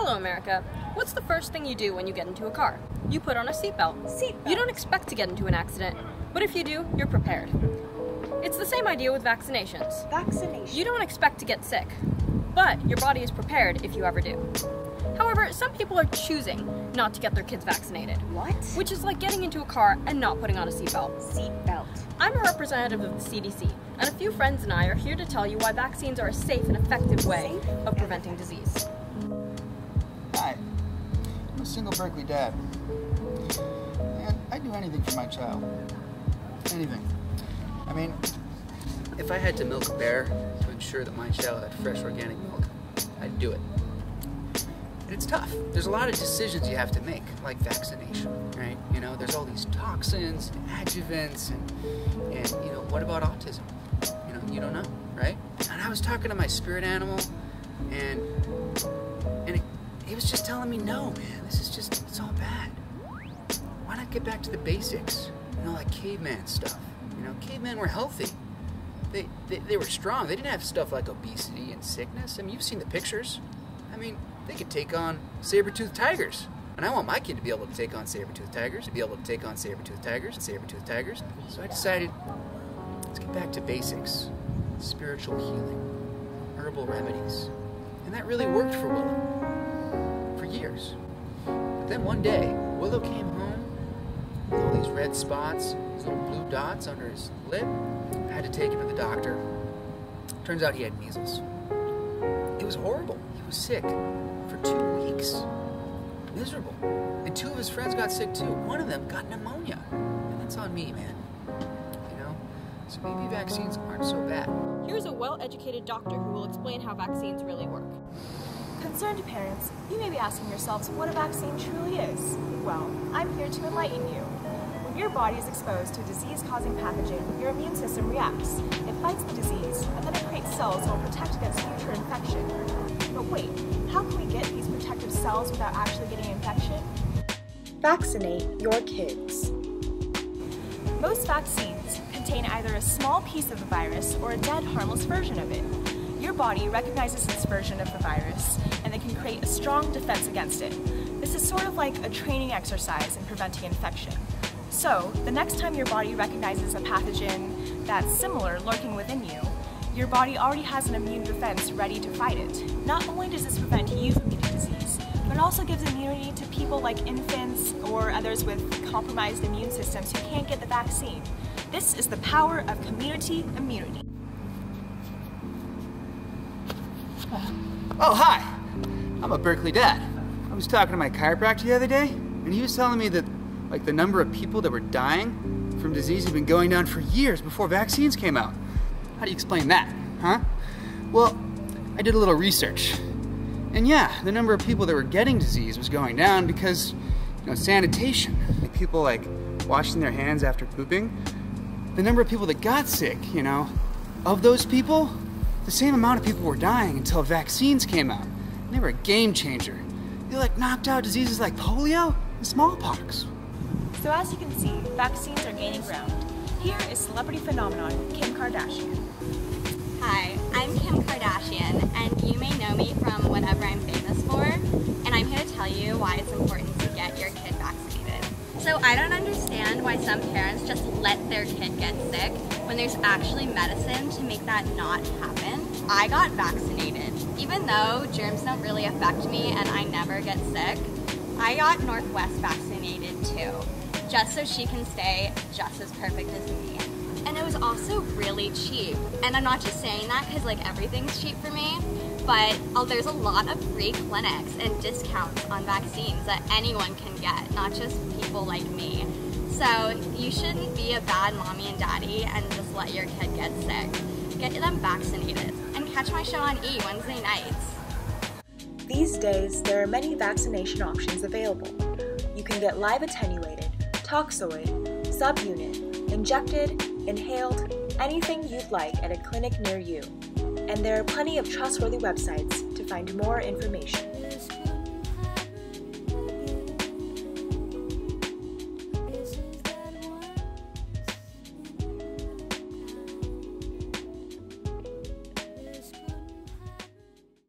Hello, America. What's the first thing you do when you get into a car? You put on a seatbelt. You don't expect to get into an accident, but if you do, you're prepared. It's the same idea with vaccinations. You don't expect to get sick, but your body is prepared if you ever do. However, some people are choosing not to get their kids vaccinated. What? Which is like getting into a car and not putting on a seatbelt. I'm a representative of the CDC, and a few friends and I are here to tell you why vaccines are a safe and effective way of preventing disease. Hi, I'm a single Berkeley dad. And I'd do anything for my child. Anything. I mean, if I had to milk a bear to ensure that my child had fresh organic milk, I'd do it. And it's tough. There's a lot of decisions you have to make, like vaccination, right? You know, there's all these toxins and adjuvants and you know, what about autism? You know, you don't know, right? And I was talking to my spirit animal and he was just telling me, no, man, this is just, it's all bad. Why not get back to the basics? You know, like caveman stuff. You know, cavemen were healthy. They were strong. They didn't have stuff like obesity and sickness. I mean, you've seen the pictures. I mean, they could take on saber-toothed tigers. And I want my kid to be able to take on saber-toothed tigers, to be able to take on saber-toothed tigers and saber-toothed tigers. So I decided, let's get back to basics. Spiritual healing, herbal remedies. And that really worked for Willow, for years. But then one day, Willow came home with all these red spots, these little blue dots under his lip. I had to take him to the doctor. Turns out he had measles. It was horrible. He was sick for 2 weeks. Miserable. And 2 of his friends got sick too. One of them got pneumonia. And that's on me, man. You know? So maybe vaccines aren't so bad. Here's a well-educated doctor who will explain how vaccines really work. Concerned parents, you may be asking yourselves what a vaccine truly is. Well, I'm here to enlighten you. When your body is exposed to a disease-causing pathogen, your immune system reacts. It fights the disease, and then it creates cells that will protect against future infection. But wait, how can we get these protective cells without actually getting an infection? Vaccinate your kids. Most vaccines contain either a small piece of the virus or a dead, harmless version of it. Your body recognizes this version of the virus, and it can create a strong defense against it. This is sort of like a training exercise in preventing infection. So, the next time your body recognizes a pathogen that's similar lurking within you, your body already has an immune defense ready to fight it. Not only does this prevent you from getting disease, but it also gives immunity to people like infants or others with compromised immune systems who can't get the vaccine. This is the power of community immunity. Oh, hi! I'm a Berkeley dad. I was talking to my chiropractor the other day, and he was telling me that like the number of people that were dying from disease had been going down for years before vaccines came out. How do you explain that, huh? Well, I did a little research. And yeah, the number of people that were getting disease was going down because, you know, sanitation. Like people like washing their hands after pooping. The number of people that got sick, you know, of those people, the same amount of people were dying until vaccines came out. And they were a game changer. They like knocked out diseases like polio and smallpox. So as you can see, vaccines are gaining ground. Here is celebrity phenomenon Kim Kardashian. Hi, I'm Kim Kardashian, and you may know me from whatever I'm famous for, and I'm here to tell you why it's important to get your kid vaccinated. So I don't understand why some parents just let their kid get sick when there's actually medicine to make that not happen. I got vaccinated. Even though germs don't really affect me and I never get sick, I got Northwest vaccinated too, just so she can stay just as perfect as me. And it was also really cheap. And I'm not just saying that because like everything's cheap for me, but there's a lot of free clinics and discounts on vaccines that anyone can get, not just people like me. So you shouldn't be a bad mommy and daddy and just let your kid get sick. Get them vaccinated and catch my show on E! Wednesday nights. These days, there are many vaccination options available. You can get live attenuated, toxoid, subunit, injected, inhaled, anything you'd like at a clinic near you. And there are plenty of trustworthy websites to find more information.